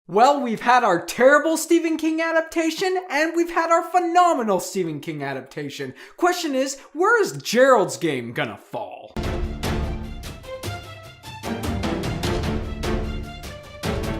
Well, we've had our terrible Stephen King adaptation, and we've had our phenomenal Stephen King adaptation. Question is, where is Gerald's Game gonna fall?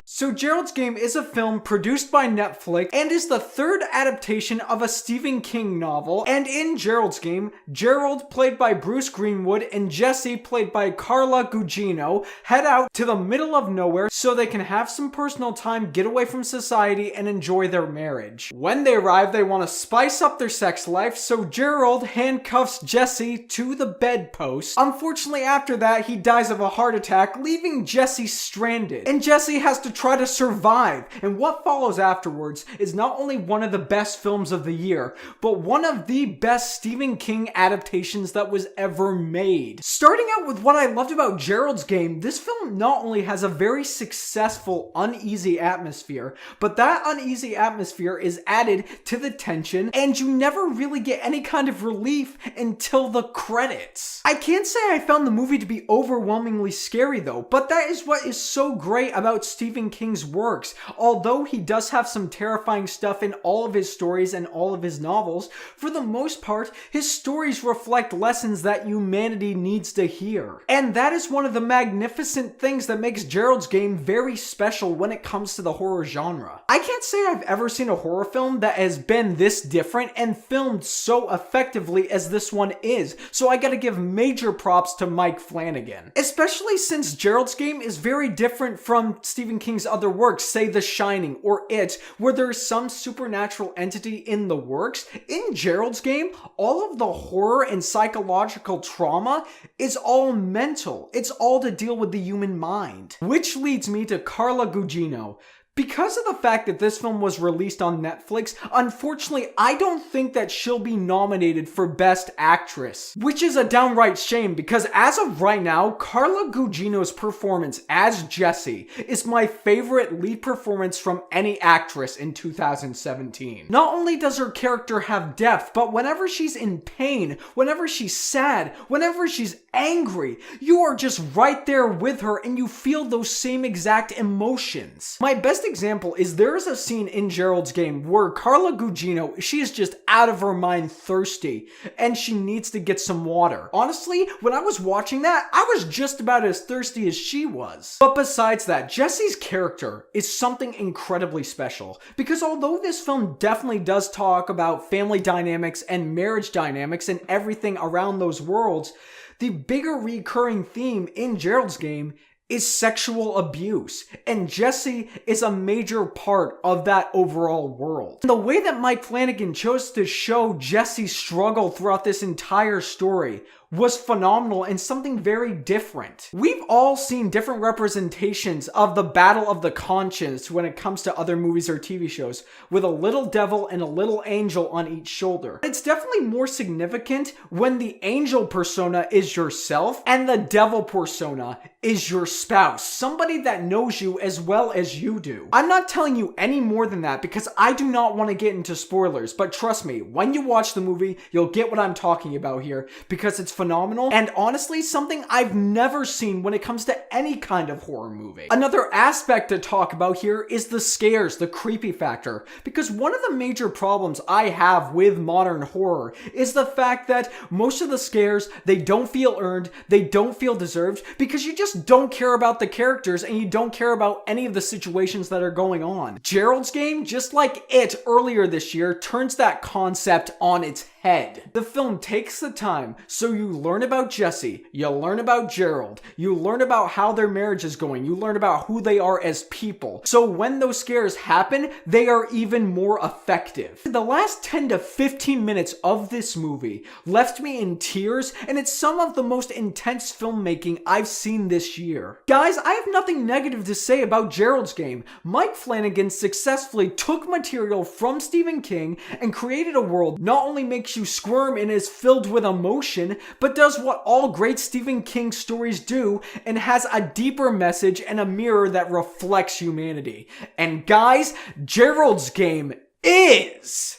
So Gerald's Game is a film produced by Netflix and is the third adaptation of a Stephen King novel. And in Gerald's Game, Gerald, played by Bruce Greenwood, and Jessie, played by Carla Gugino, head out to the middle of nowhere so they can have some personal time, get away from society, and enjoy their marriage. When they arrive, they want to spice up their sex life, so Gerald handcuffs Jessie to the bedpost. Unfortunately, after that, he dies of a heart attack, leaving Jessie stranded. And Jessie has to try to survive, and what follows afterwards is not only one of the best films of the year, but one of the best Stephen King adaptations that was ever made. Starting out with what I loved about Gerald's Game, this film not only has a very successful uneasy atmosphere, but that uneasy atmosphere is added to the tension, and you never really get any kind of relief until the credits. I can't say I found the movie to be overwhelmingly scary though, but that is what is so great about Stephen King's works. Although he does have some terrifying stuff in all of his stories and all of his novels, for the most part, his stories reflect lessons that humanity needs to hear. And that is one of the magnificent things that makes Gerald's Game very special when it comes to the horror genre. I can't say I've ever seen a horror film that has been this different and filmed so effectively as this one is, so I gotta give major props to Mike Flanagan. Especially since Gerald's Game is very different from Stephen King's other works, say The Shining or It, where there's some supernatural entity in the works. In Gerald's Game, all of the horror and psychological trauma is all mental. It's all to deal with the human mind. Which leads me to Carla Gugino. Because of the fact that this film was released on Netflix, unfortunately, I don't think that she'll be nominated for Best Actress. Which is a downright shame, because as of right now, Carla Gugino's performance as Jessie is my favorite lead performance from any actress in 2017. Not only does her character have depth, but whenever she's in pain, whenever she's sad, whenever she's angry, you are just right there with her and you feel those same exact emotions. My best example is there is a scene in Gerald's Game where Carla Gugino, she is just out of her mind thirsty and she needs to get some water. Honestly, when I was watching that, I was just about as thirsty as she was. But besides that, Jessie's character is something incredibly special, because although this film definitely does talk about family dynamics and marriage dynamics and everything around those worlds, the bigger recurring theme in Gerald's Game is sexual abuse, and Jessie is a major part of that overall world. And the way that Mike Flanagan chose to show Jessie's struggle throughout this entire story was phenomenal and something very different. We've all seen different representations of the battle of the conscience when it comes to other movies or TV shows, with a little devil and a little angel on each shoulder. It's definitely more significant when the angel persona is yourself and the devil persona is your spouse, somebody that knows you as well as you do. I'm not telling you any more than that because I do not want to get into spoilers, but trust me, when you watch the movie, you'll get what I'm talking about here, because it's phenomenal, and honestly, something I've never seen when it comes to any kind of horror movie. Another aspect to talk about here is the scares, the creepy factor, because one of the major problems I have with modern horror is the fact that most of the scares, they don't feel earned, they don't feel deserved, because you just don't care about the characters and you don't care about any of the situations that are going on. Gerald's Game, just like It earlier this year, turns that concept on its head. The film takes the time, so you learn about Jessie, you learn about Gerald, you learn about how their marriage is going, you learn about who they are as people. So when those scares happen, they are even more effective. The last 10 to 15 minutes of this movie left me in tears, and it's some of the most intense filmmaking I've seen this year. Guys, I have nothing negative to say about Gerald's Game. Mike Flanagan successfully took material from Stephen King and created a world not only makes you squirm and is filled with emotion, but does what all great Stephen King stories do and has a deeper message and a mirror that reflects humanity. And guys, Gerald's Game is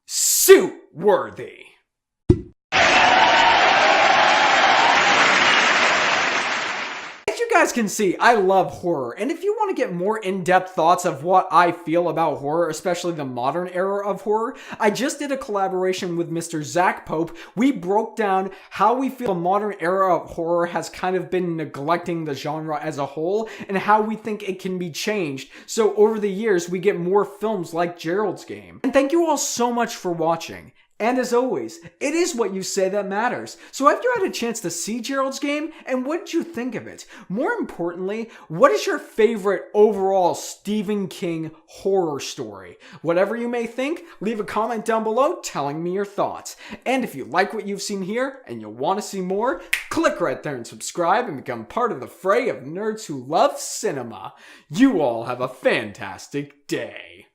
suit-worthy. guys can see, I love horror, and if you want to get more in-depth thoughts of what I feel about horror, especially the modern era of horror, I just did a collaboration with Mr. Zach Pope. We broke down how we feel the modern era of horror has kind of been neglecting the genre as a whole, and how we think it can be changed, so over the years we get more films like Gerald's Game. And thank you all so much for watching. And as always, it is what you say that matters. So have you had a chance to see Gerald's Game, and what did you think of it? More importantly, what is your favorite overall Stephen King horror story? Whatever you may think, leave a comment down below telling me your thoughts. And if you like what you've seen here, and you want to see more, click right there and subscribe and become part of the fray of nerds who love cinema. You all have a fantastic day.